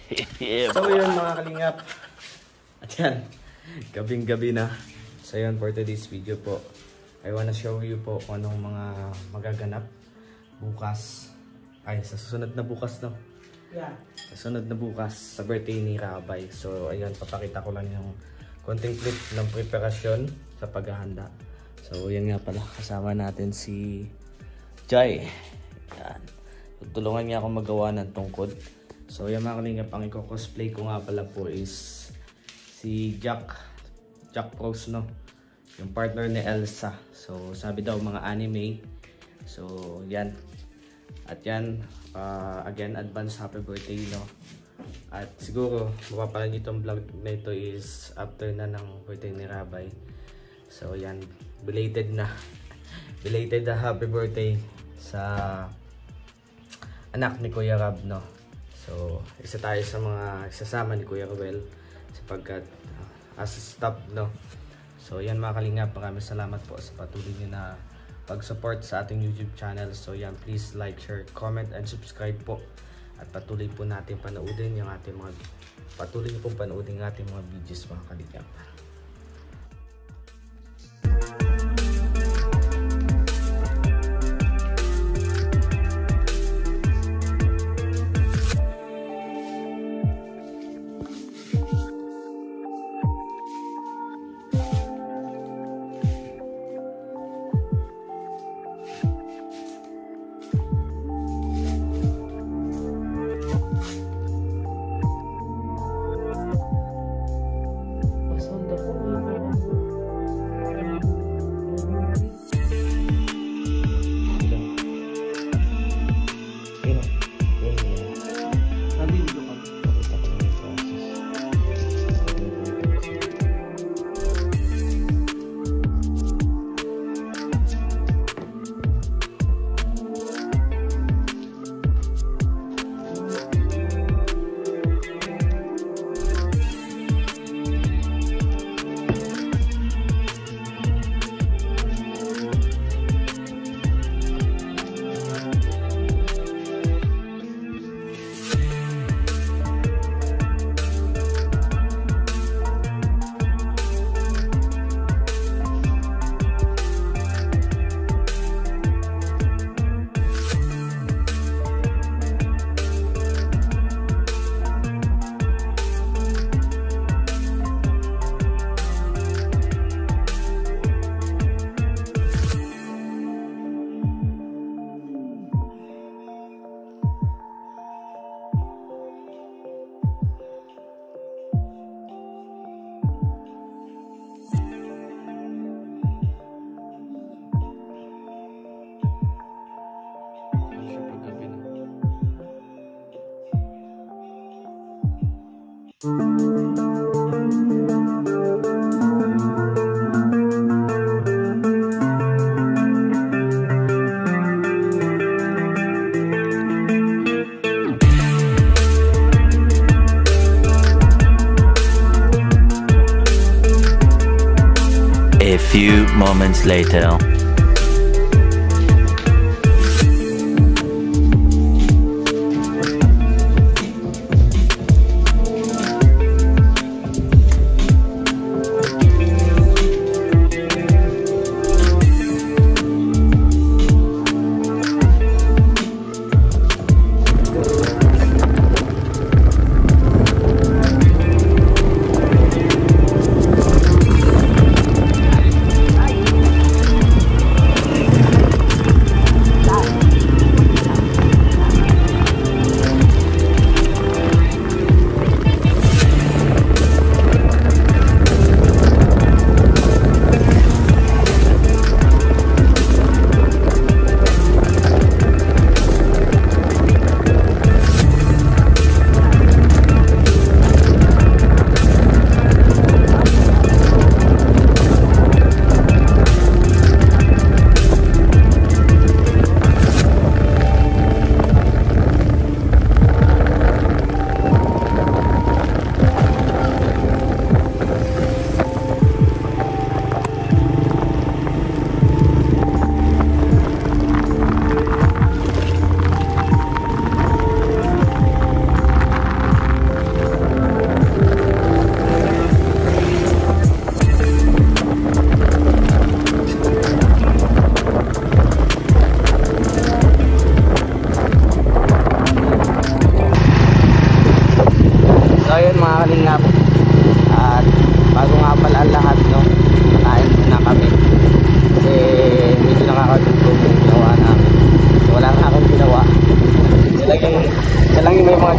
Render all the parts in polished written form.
So yun mga kalingap. At yan, gabing-gabi na. So yun, for today's video po, I wanna show you po kung anong mga magaganap bukas. Ay, sa susunod na bukas, no? Yeah. Sa susunod na bukas, sa birthday ni Rabay. So ayun, papakita ko lang yung konting clip ng preparasyon sa paghahanda. So yan nga pala, kasama natin si Jai. Yan. Tutulungan niya ako magawa ng tungkod. So yan mga kalingap, ang i-cosplay ko nga pala po is si Jack Pros, no? Yung partner ni Elsa. So sabi daw mga anime. So yan. At yan, again, advance happy birthday, no? At siguro, mapapalan nyo itong vlog na ito is after na ng birthday ni Rabay. So yan, belated na. Belated na happy birthday sa anak ni Kuya Rab, no? So, isa tayo sa mga isasama ni Kuya Ruel sapagkat as a staff, no? So yan mga kalingap, maraming salamat po sa patuloy nyo na pag-support sa ating YouTube channel. So yan, please like, share, comment, and subscribe po. At patuloy po natin panoodin yung ating mga patuloy po panoodin yung ating mga videos mga kalingap. A few moments later.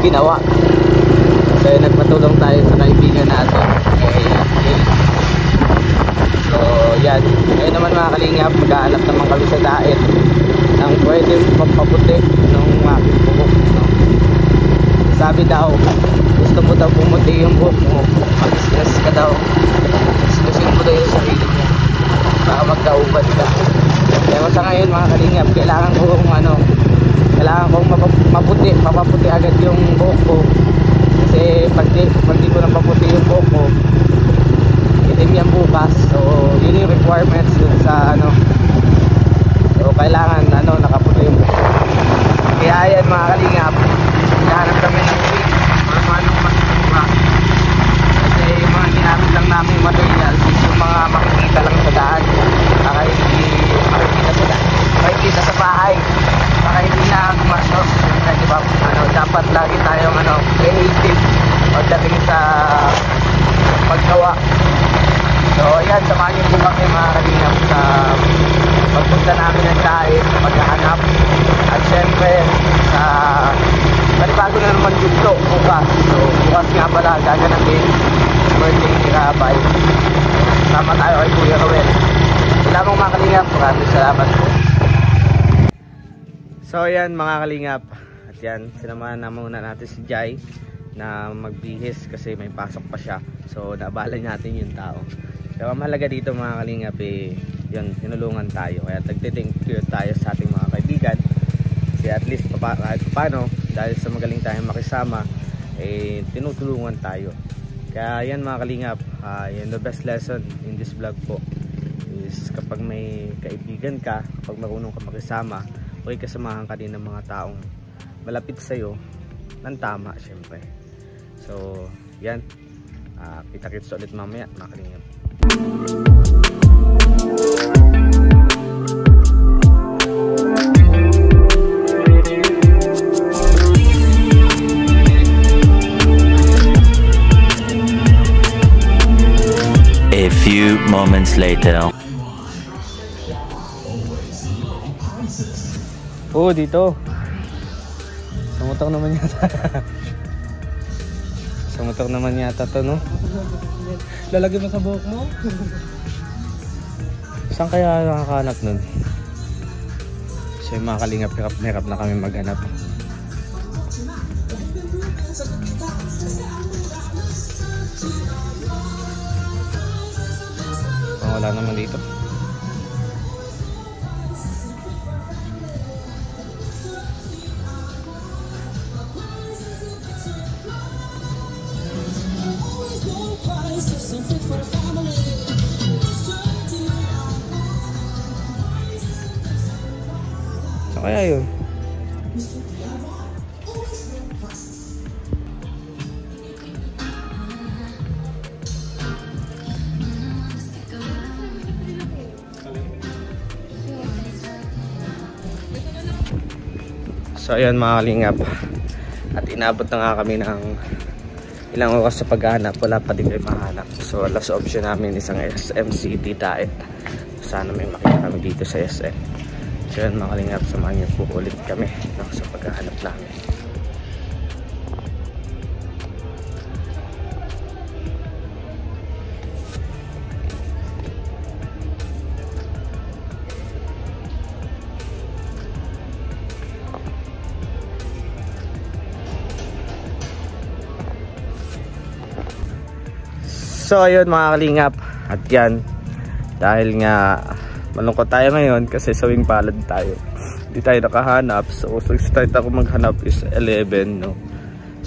ginawa. So nagpatulong tayo sa kaibigan natin. So yan, ngayon naman mga kalingap, maghahanap naman kami sa daet ng pwede mapaputi ng aking buhok, no? Sabi daw, gusto mo daw pumuti yung buhok mo, mag-stress ka daw, stressin mo daw yung sarili mo baka magkaubad ka. Kaya sa ngayon mga kalingap, kailangan kong mapaputi agad yung buhok ko. Kasi pag di ko nang paputi yung buhok ko, itim yan bukas. So yun yung requirements dun sa so kailangan nakaputi yung buhok. Kaya yan mga kalingap, hinahanap kami ng wig or manong masura. Kasi yung mga ginamit lang namin materials is yung mga makikita lang sa daan, baka hindi makikita sa bahay, baka hindi na gumastos. Diba? Dapat lagi tayong creative pagdating sa paggawa. So ayan, samahan niyo po kami mga kalingap sa pagpunta namin ng daet, sa paghahanap, at syempre sa panibago na naman yugto bukas. So bukas nga pala gaganapin birthday ni Rabay. Sama tayo kay Kuya Rowel. Salamat mga kalingap, maraming salamat po. So ayan mga kalingap, at yan, sinamahan na muna natin si Jai na magbihis kasi may pasok pa siya. So naabala natin yung tao. Kaya mahalaga dito mga kalingap yun, tinulungan tayo. Kaya thank you tayo sa ating mga kaibigan. Kasi at least kahit paano, dahil sa magaling tayong makisama, tinutulungan tayo. Kaya yan mga kalingap, yan the best lesson in this vlog po is kapag may kaibigan ka, kapag marunong ka makisama, okay, kasamahan ka din ng mga taong malapit sa'yo ng tama syempre. So yan, kita-kits ulit mamaya mga kalingap. A few moments later. Oh, dito. Sumutok naman yata. Sumutok naman yata to, no? Lalagyan mo sa buhok mo? Saan kaya nakakahanap nun? So yung mga kalingap, hirap na kami maghanap. Wala naman dito. So kaya yun. So ayan mga kalingap, at inabot na nga kami ng ilang oras sa paghahanap, wala pa din kayo mahanap. So last option namin isang SM City Daet. Sana may makita kami dito sa SM. So ayan mga kalingap, samahan niyo po ulit kami sa paghahanap namin. So ayun mga kalingap, at yan, dahil nga malungkot tayo ngayon kasi sawing palad tayo, hindi tayo nakahanap. So start ako maghanap is 11, no.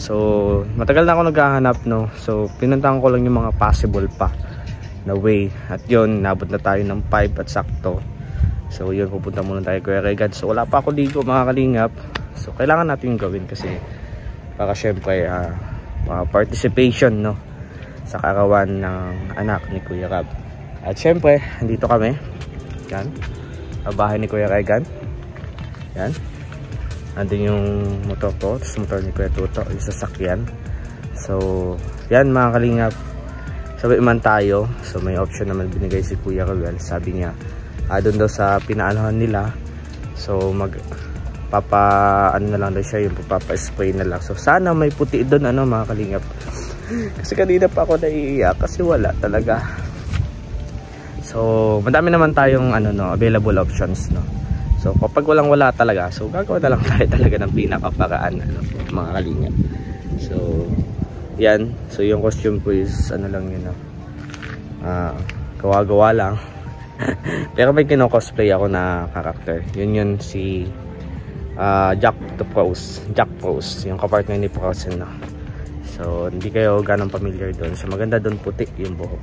So matagal na ako naghahanap, no. So pinuntahan ko lang yung mga possible pa na way, at yun, nabot na tayo ng 5 at sakto. So yun, pupunta muna tayo Kuya Regan. So wala pa ako dito mga kalingap, so kailangan natin yung gawin kasi baka syempre participation, no, sa karawan ng anak ni Kuya Rab. At syempre, andito kami. Yan. Ang bahay ni Kuya Regan. Yan. Andun yung motor ko. Tapos motor ni Kuya Tuto. Yung sasakyan. So, yan mga kalingap. Sabi man tayo. So, may option naman binigay si Kuya Rab. Sabi niya, doon daw sa pinaanohan nila. So, ano na lang daw siya, yung papa-spray na lang. So sana may puti doon mga kalingap. Kasi kanina pa ako naiiyak kasi wala talaga. So madami naman tayong available options, no. So kapag wala talaga, so gagawa na lang tayo talaga ng pinakaparaan, mga kalingap. So yan, so yung costume ko is lang yun, gawa-gawa lang. Pero may kino-cosplay ako na character. Yun si Jack Frost, yung kapartner ni Frozen, no? So hindi kayo ganong familiar doon. So maganda doon, puti yung buhok.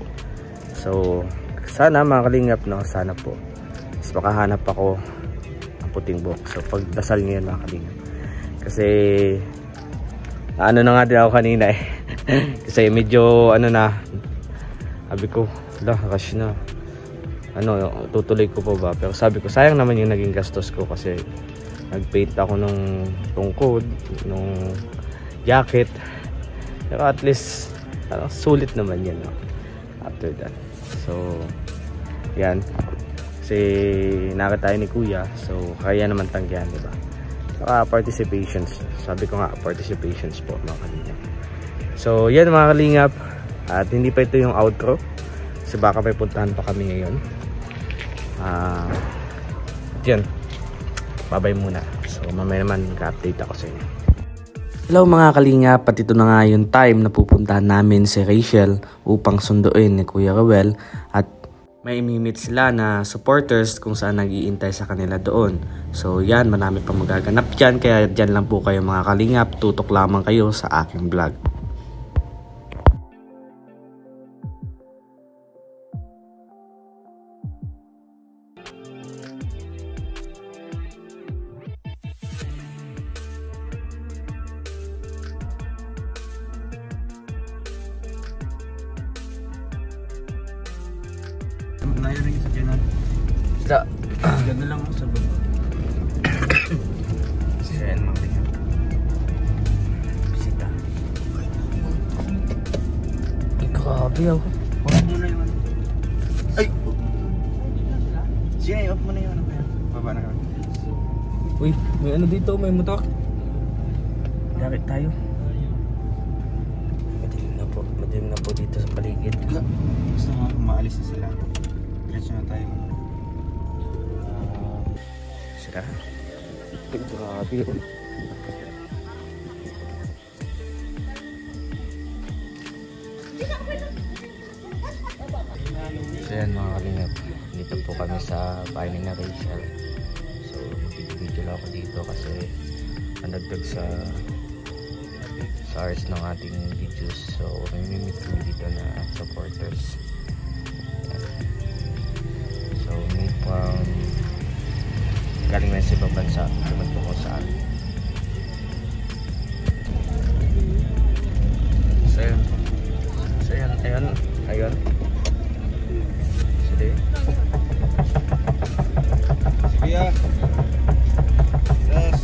So sana mga kalingap, no, sana po is makahanap ako ng puting buhok. So pagdasal niyo mga kalingap, kasi na nga din ako kanina kasi medyo sabi ko rush na, tutuloy ko pa ba, pero sabi ko sayang naman yung naging gastos ko kasi nagpaint ako nung tungkod, nung jacket, pero at least sulit naman yan, no? After that. So yan, kasi nakita tayo ni kuya, so kaya naman tanggihan, diba? Saka participations, sabi ko nga participations po mga kalingap. So yan mga kalingap, at hindi pa ito yung outro kasi baka may puntahan pa kami ngayon. Yan, bye-bye muna. So mamaya naman ka-update ako sa inyo. Hello mga kalingap, at ito na nga yung time na pupuntahan namin si Rachel upang sunduin ni Kuya Ruel, at may imimit sila na supporters kung saan nag-iintay sa kanila doon. So yan, marami pang magaganap dyan, kaya dyan lang po kayo mga kalingap, tutok lamang kayo sa aking vlog. Naya rin sa channel. Isda. Ganda lang ako sa bag. Siyan mga kalingap. Bisita. Grabe ako. Off mo na yun. Ay! Sige, off mo na yun. Baba na kami. Uy, may dito, may motor. Lapit tayo. Madilim na po dito sa paligid. Gusto nga kung maalis na sila. Diretso na tayo. Sira. Grabe. So yan mga kalingap, dito po kami sa bahay ni Rachel. So video lang ako dito kasi nandagdag sa hours ng ating videos. So may mimit kami dito na supporters. Yan. So may pang galing na sa ibang bansa, tumunto ko saan. So yan, ayun. Sige. Sige ya. Yes.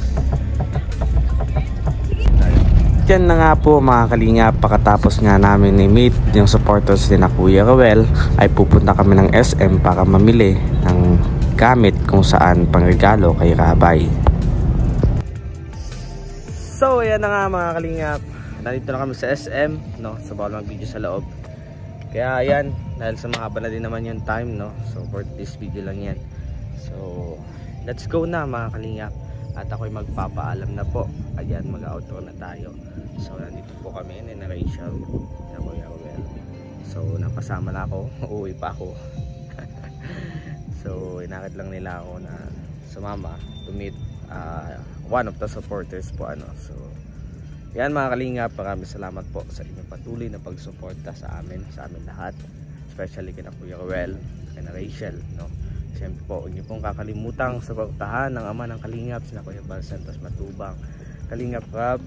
Yan na nga po mga kalingap, pagkatapos nga namin i-meet yung supporters din na Kuya Ruel, ay pupunta kami ng SM para mamili ng gamit kung saan pangregalo kay Rabay. So yan na nga mga kalingap, nandito na kami sa SM, no? So bawal mag-video sa loob. Kaya yan, dahil sa mahaba na din naman yung time, no? So for this video lang yan. So let's go na mga kalingap. At ako'y magpapaalam na po. Ayan, mag-outro na tayo. So nandito po kami ni Rachel na Kuya Ruel. So napasama na ako, uuwi pa ako. So inakit lang nila ako na sumama to meet one of the supporters po, So yan mga kalingap, maraming salamat po sa inyong patuloy na pagsuporta sa amin lahat, especially kina Kuya Ruel, kina Rachel, no? Siyempre po, huwag niyo pong kakalimutang suportahan ng ama ng kalingap, sina Kuya Bal Santos Matubang, Kalingap Rab,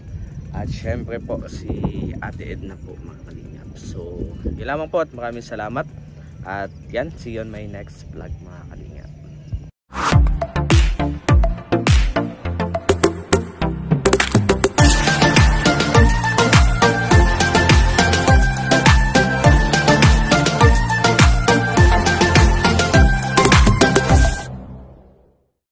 at siyempre po si Ate Edna po mga kalingap. So yun lamang po at maraming salamat, at yan, see you on my next vlog mga kalingap.